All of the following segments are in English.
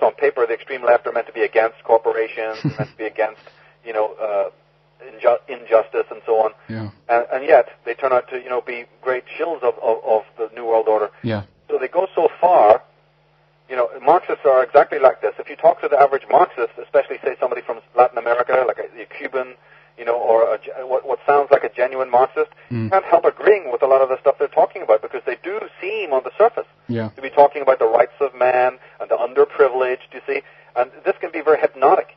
on paper, the extreme left are meant to be against corporations, meant to be against, injustice and so on. Yeah. And yet they turn out to, be great shills of the New World Order. Yeah. So they go so far. Marxists are exactly like this. If you talk to the average Marxist, especially say somebody from Latin America, like a Cuban, or what sounds like a genuine Marxist, you can't help agreeing with a lot of the stuff they're talking about, because they do seem on the surface to be talking about the rights of man and the underprivileged, you see. And this can be very hypnotic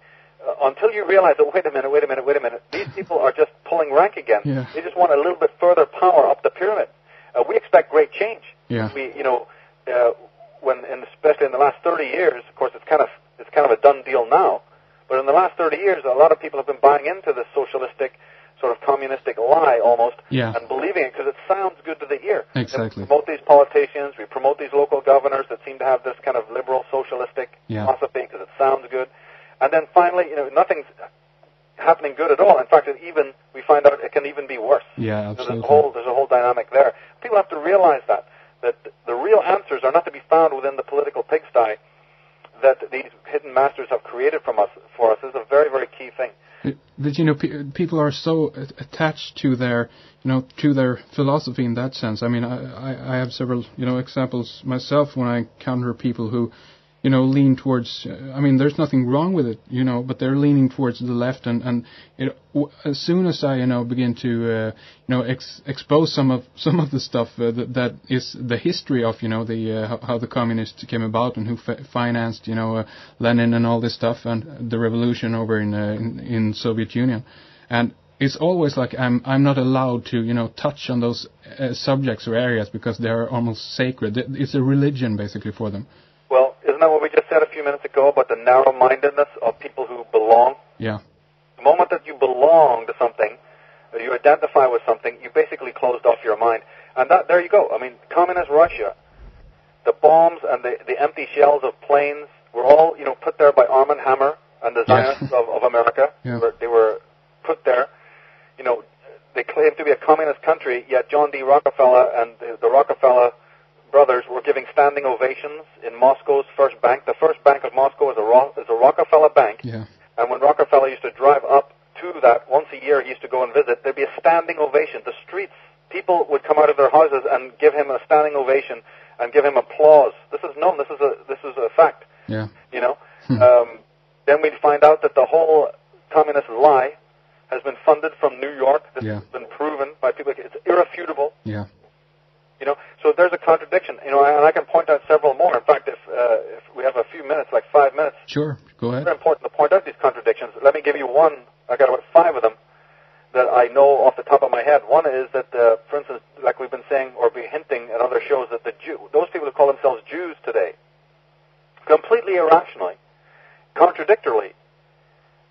until you realize that, wait a minute, these people are just pulling rank again. Yeah. They just want a little bit further power up the pyramid. We expect great change. Yeah. Especially in the last 30 years, of course, it's kind of a done deal now. But in the last 30 years, a lot of people have been buying into this socialistic, sort of communistic lie almost, and believing it because it sounds good to the ear. Exactly. We promote these politicians, we promote these local governors that seem to have this kind of liberal socialistic philosophy because it sounds good. And then finally, nothing's happening good at all. In fact, we find out it can even be worse. Yeah, absolutely. There's a whole dynamic there. People have to realize that the real answers are not to be found within the political pigsty that these hidden masters have created for us is a very, very key thing. But people are so attached to their philosophy in that sense. I mean, I have several examples myself when I encounter people who lean towards. I mean, there's nothing wrong with it, but they're leaning towards the left, and as soon as I begin to expose some of the stuff that is the history of how the communists came about and who financed Lenin and all this stuff and the revolution over in Soviet Union, and it's always like I'm not allowed to touch on those subjects or areas because they are almost sacred. It's a religion basically for them. Well, isn't that what we just said a few minutes ago about the narrow-mindedness of people who belong? Yeah. The moment that you belong to something, or you identify with something, you basically closed off your mind. And there you go. I mean, communist Russia, the bombs and the empty shells of planes were all, put there by Arm & Hammer and the Zionists of America. Yeah. They were put there. They claimed to be a communist country, yet John D. Rockefeller and the Rockefeller brothers were giving standing ovations in Moscow's first bank. The first bank of Moscow is a Rockefeller bank. Yeah. And when Rockefeller used to drive up to that once a year, he used to go and visit, there'd be a standing ovation. The streets, people would come out of their houses and give him a standing ovation and give him applause. This is known. This is a fact. Yeah. Then we'd find out that the whole communist lie has been funded from New York. This has been proven by people. It's irrefutable. Yeah. So there's a contradiction, and I can point out several more. In fact, if we have a few minutes, like 5 minutes. Sure, go ahead. It's very important to point out these contradictions. Let me give you one. I got about 5 of them that I know off the top of my head. One is that, for instance, like we've been saying or be hinting at other shows, that those people who call themselves Jews today, completely irrationally, contradictorily,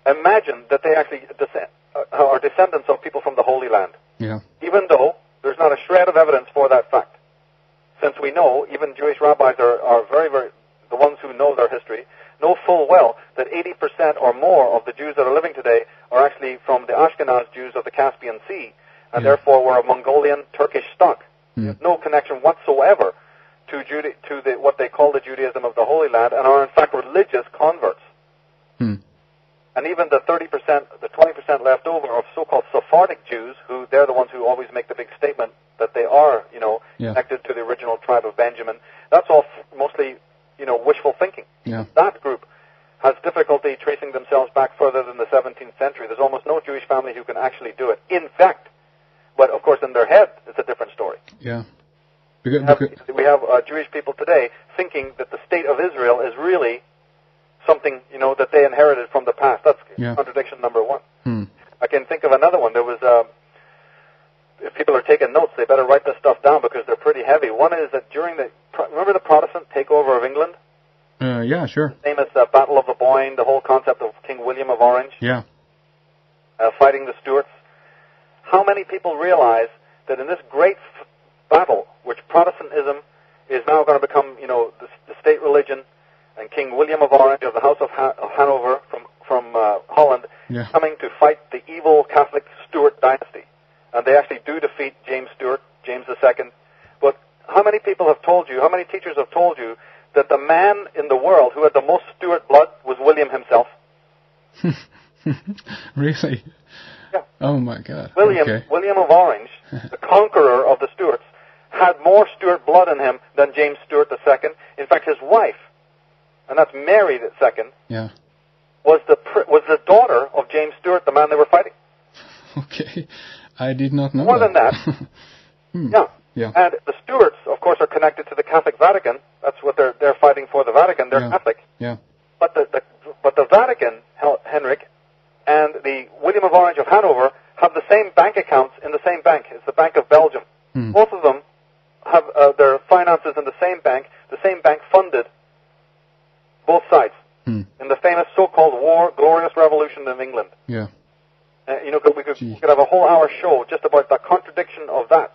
imagine that they actually are descendants of people from the Holy Land. Yeah. Even though there's not a shred of evidence for that fact. Since we know, even Jewish rabbis are very, very, the ones who know their history, know full well that 80% or more of the Jews that are living today are actually from the Ashkenaz Jews of the Caspian Sea, and therefore were of Mongolian Turkish stock. There's no connection whatsoever to what they call the Judaism of the Holy Land, and are in fact religious converts. And even the 30%, the 20% left over of so-called Sephardic Jews, who they're the ones who always make the big statement that they are, connected to the original tribe of Benjamin. That's all mostly, wishful thinking. Yeah. That group has difficulty tracing themselves back further than the 17th century. There's almost no Jewish family who can actually do it. In fact, but of course in their head, it's a different story. Yeah. We have Jewish people today thinking that the state of Israel is really something, that they inherited from the past. That's contradiction number one. I can think of another one. There was, if people are taking notes, they better write this stuff down because they're pretty heavy. One is that remember the Protestant takeover of England? Yeah, sure. The famous Battle of the Boyne, the whole concept of King William of Orange. Yeah. Fighting the Stuarts. How many people realize that in this great battle, which Protestantism is now going to become, the state religion, and King William of Orange of the House of Hanover from Holland coming to fight the evil Catholic Stuart dynasty. And they actually do defeat James Stuart, James II. But how many people have told you, how many teachers have told you that the man in the world who had the most Stuart blood was William himself. Really? Yeah. Oh my God. William of Orange, the conqueror of the Stuarts, had more Stuart blood in him than James Stuart II. In fact, his wife, and that's Mary II, yeah, was the daughter of James Stuart, the man they were fighting. Okay, I did not know More than that, yeah. And the Stuarts, of course, are connected to the Catholic Vatican. That's what they're fighting for. The Vatican, they're Catholic. Yeah. But the Vatican, Henrik, and the William of Orange of Hanover have the same bank accounts in the same bank. It's the Bank of Belgium. Both of them have their finances in the same bank. The same bank funded both sides in the famous so-called Glorious Revolution of England. Yeah. We could have a whole hour show just about the contradiction of that.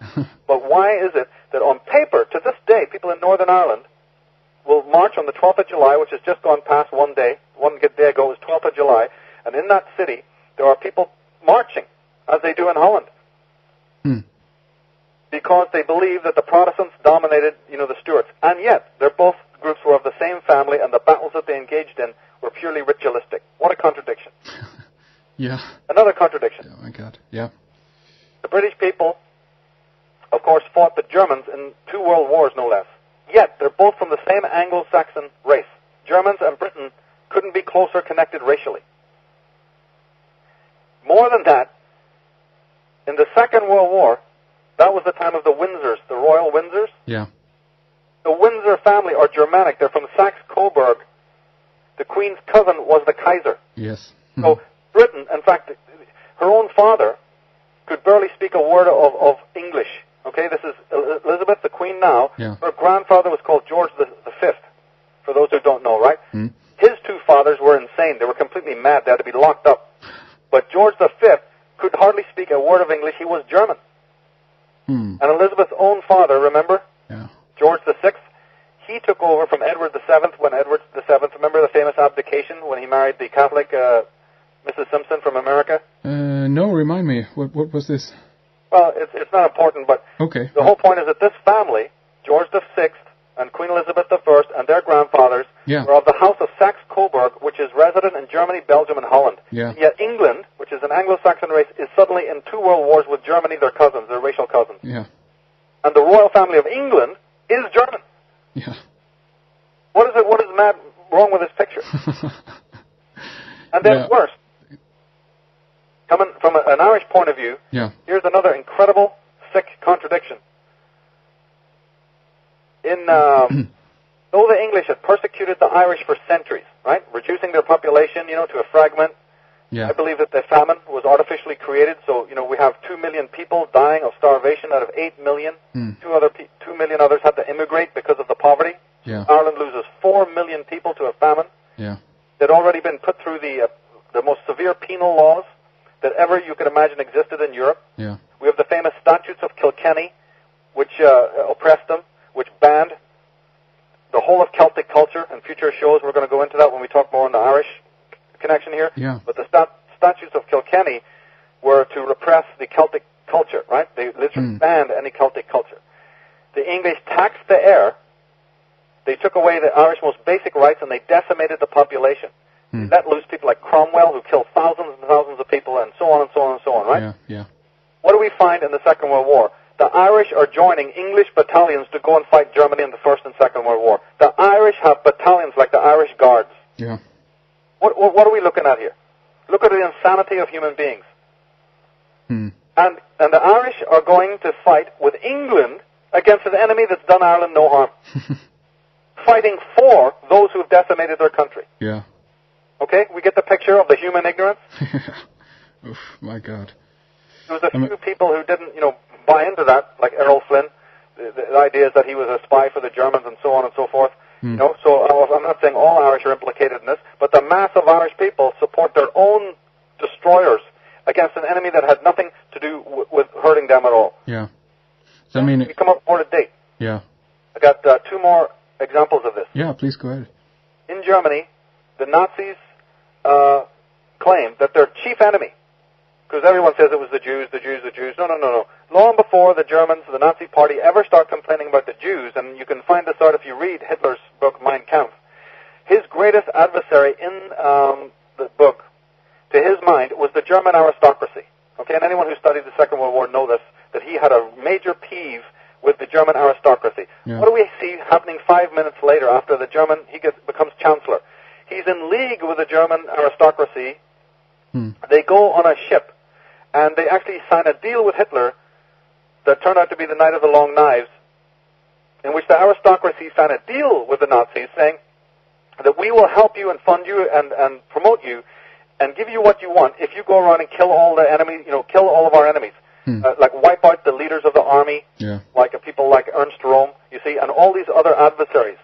But why is it that on paper, to this day, people in Northern Ireland will march on the 12th of July, which has just gone past one day ago, it was 12th of July, and in that city, there are people marching, as they do in Holland, because they believe that the Protestants dominated, the Stuarts. And yet, both groups were of the same family, and the battles that they engaged in were purely ritualistic. What a contradiction. Yeah. Another contradiction. Oh my God. Yeah. The British people, of course, fought the Germans in 2 world wars, no less. Yet, they're both from the same Anglo-Saxon race. Germans and Britain couldn't be closer connected racially. More than that, in the Second World War, that was the time of the Windsors, the Royal Windsors. Yeah. The Windsor family are Germanic. They're from Saxe-Coburg. The Queen's cousin was the Kaiser. Yes. So Britain, in fact, her own father could barely speak a word of English. Okay, this is Elizabeth, the Queen now. Yeah. Her grandfather was called George the Fifth, for those who don't know, right? His 2 fathers were insane. They were completely mad. They had to be locked up. But George the Fifth could hardly speak a word of English. He was German. And Elizabeth's own father, remember? Yeah. George the Sixth. He took over from Edward the Seventh when Edward the Seventh, remember the famous abdication when he married the Catholic Mrs. Simpson from America? No, remind me. What was this? Well, it's not important, but okay. The whole point is that this family, George the Sixth and Queen Elizabeth the First and their grandfathers, were of the House of Saxe-Coburg, which is resident in Germany, Belgium, and Holland. Yeah. Yet England, which is an Anglo-Saxon race, is suddenly in 2 world wars with Germany, their cousins, their racial cousins. Yeah. And the royal family of England is German. Yeah. What is mad wrong with this picture? And then worse. Coming from an Irish point of view, here's another incredible, sick contradiction. Though the English had persecuted the Irish for centuries, right, reducing their population, to a fragment, I believe that the famine was artificially created, so, we have 2 million people dying of starvation out of 8 million. 2 million others had to immigrate because of the poverty. Yeah. Ireland loses 4 million people to a famine. Yeah. They'd already been put through the most severe penal laws that ever you could imagine existed in Europe. Yeah. We have the famous Statutes of Kilkenny, which oppressed them, which banned the whole of Celtic culture. In future shows, we're going to go into that when we talk more on the Irish connection here. Yeah. But the Statutes of Kilkenny were to repress the Celtic culture, right? They literally banned any Celtic culture. The English taxed the air. They took away the Irish most basic rights, and they decimated the population. They let loose people like Cromwell, who killed thousands and thousands of people, and so on and so on and so on, right? Yeah, yeah. What do we find in the Second World War? The Irish are joining English battalions to go and fight Germany in the First and Second World War. The Irish have battalions like the Irish Guards. Yeah. What are we looking at here? Look at the insanity of human beings. And the Irish are going to fight with England against an enemy that's done Ireland no harm. Fighting for those who have decimated their country. Yeah. Okay? We get the picture of the human ignorance? Oof, my God. There was a few people who didn't, buy into that, like Errol Flynn. The idea is that he was a spy for the Germans and so on and so forth. So I'm not saying all Irish are implicated in this, but the mass of Irish people support their own destroyers against an enemy that had nothing to do with hurting them at all. Yeah. So, I mean, we come up more to date. Yeah. I got 2 more examples of this. Yeah, please go ahead. In Germany, the Nazis claimed that their chief enemy, Because everyone says it was the Jews, the Jews, the Jews. No, no, no, no. Long before the Germans, the Nazi Party, ever start complaining about the Jews, and you can find this out if you read Hitler's book, Mein Kampf, his greatest adversary in the book, to his mind, was the German aristocracy. Okay, and anyone who studied the Second World War knows this, that he had a major peeve with the German aristocracy. Yeah. What do we see happening 5 minutes later after the German, becomes chancellor? He's in league with the German aristocracy. They go on a ship, and they actually sign a deal with Hitler that turned out to be the Night of the Long Knives, in which the aristocracy signed a deal with the Nazis saying that we will help you and fund you and promote you and give you what you want if you go around and kill all the enemies, kill all of our enemies. Like wipe out the leaders of the army, like people like Ernst Röhm, you see, and all these other adversaries.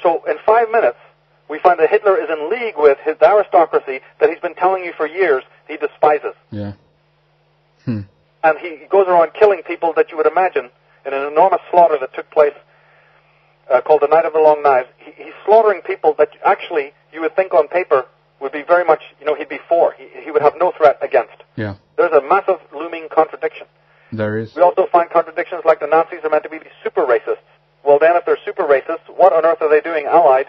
So in 5 minutes, we find that Hitler is in league with the aristocracy that he's been telling you for years he despises. Yeah. And he goes around killing people that you would imagine in an enormous slaughter that took place called the Night of the Long Knives. He's slaughtering people that actually you would think on paper would be very much, he'd be for. He would have no threat against. Yeah. There's a massive looming contradiction. There is. We also find contradictions like the Nazis are meant to be these super racists. Well, then, if they're super racists, what on earth are they doing allied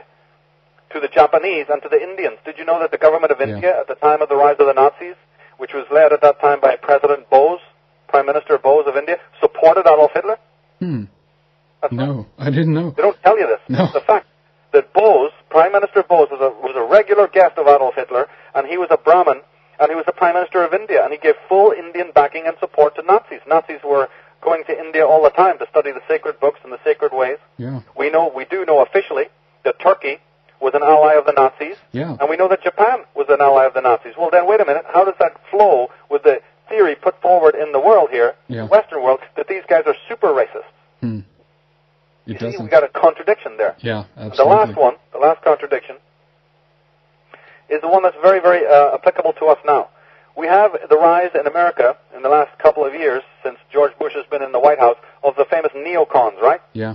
to the Japanese and to the Indians? Did you know that the government of India, at the time of the rise of the Nazis, which was led at that time by President Bose, Prime Minister Bose of India, supported Adolf Hitler? No, I didn't know. They don't tell you this. No. It's the fact that Bose, Prime Minister Bose, was a regular guest of Adolf Hitler, and he was a Brahmin, and he was the Prime Minister of India, and he gave full Indian backing and support to Nazis. Nazis were going to India all the time to study the sacred books and the sacred ways. Yeah. We do know officially that Turkey was an ally of the Nazis, and we know that Japan was an ally of the Nazis. Well, then, wait a minute. How does that flow with the theory put forward in the world here, the Western world, that these guys are super racists? It See, doesn't. we've got a contradiction there. Yeah, absolutely. The last contradiction, is the one that's very, very applicable to us now. We have the rise in America in the last couple of years, since George Bush has been in the White House, of the famous neocons, right? Yeah.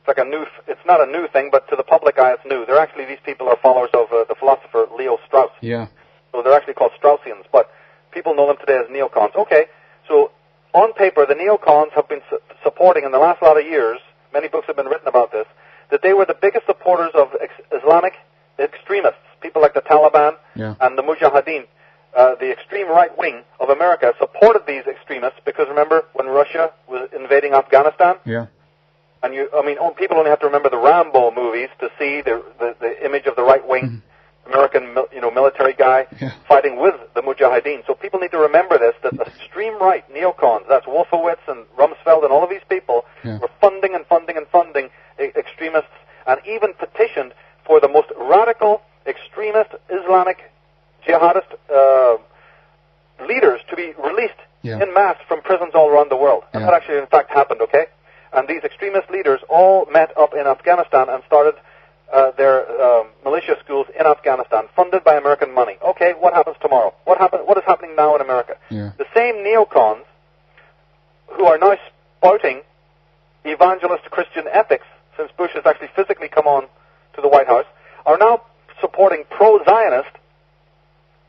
It's like it's not a new thing, but to the public eye it's new. They're actually, these people are followers of the philosopher Leo Strauss. Yeah. So they're actually called Straussians, but people know them today as neocons. Okay, so on paper, the neocons have been supporting in the last lot of years, many books have been written about this, that they were the biggest supporters of Islamic extremists, people like the Taliban and the Mujahideen. The extreme right wing of America supported these extremists because, remember, when Russia was invading Afghanistan? Yeah. And people only have to remember the Rambo movies to see the image of the right wing American military guy fighting with the Mujahideen. So people need to remember this, that the extreme right neocons, that's Wolfowitz and Rumsfeld and all of these people, were funding extremists, and even petitioned for the most radical extremist Islamic jihadist leaders to be released en masse from prisons all around the world. And that actually, in fact, happened, okay? And these extremist leaders all met up in Afghanistan and started their militia schools in Afghanistan, funded by American money. Okay, what happens tomorrow? What is happening now in America? The same neocons who are now spouting evangelist Christian ethics, since Bush has actually physically come on to the White House, are now supporting pro-Zionist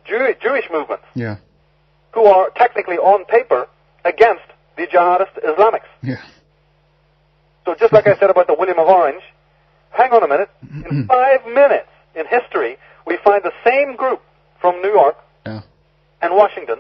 Jewish movements, who are technically on paper against the jihadist Islamics. So just like I said about the William of Orange, hang on a minute, in 5 minutes in history, we find the same group from New York and Washington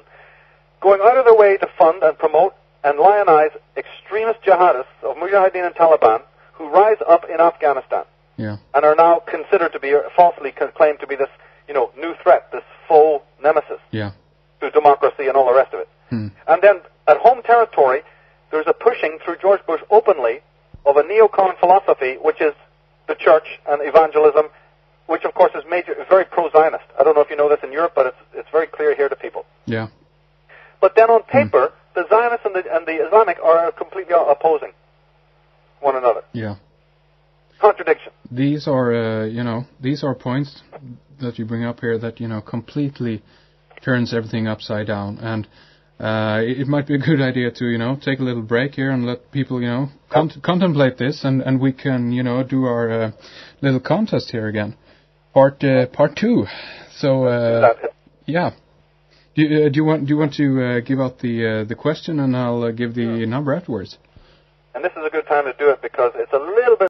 going out of their way to fund and promote and lionize extremist jihadists of Mujahideen and Taliban who rise up in Afghanistan and are now considered to be, falsely claimed to be this, new threat, this faux nemesis to democracy and all the rest of it. And then at home territory, there's a pushing through George Bush openly of a neocon philosophy, which is the church and evangelism, which of course is very pro-Zionist. I don't know if you know this in Europe, but it's very clear here to people. But then on paper, the Zionists and the Islamic are completely opposing one another. Contradiction. These are, these are points that you bring up here that, completely turns everything upside down. And it might be a good idea to, take a little break here and let people, contemplate this, and we can, do our little contest here again. Part 2. So, Do you want to give out the question, and I'll give the number afterwards? And this is a good time to do it because it's a little bit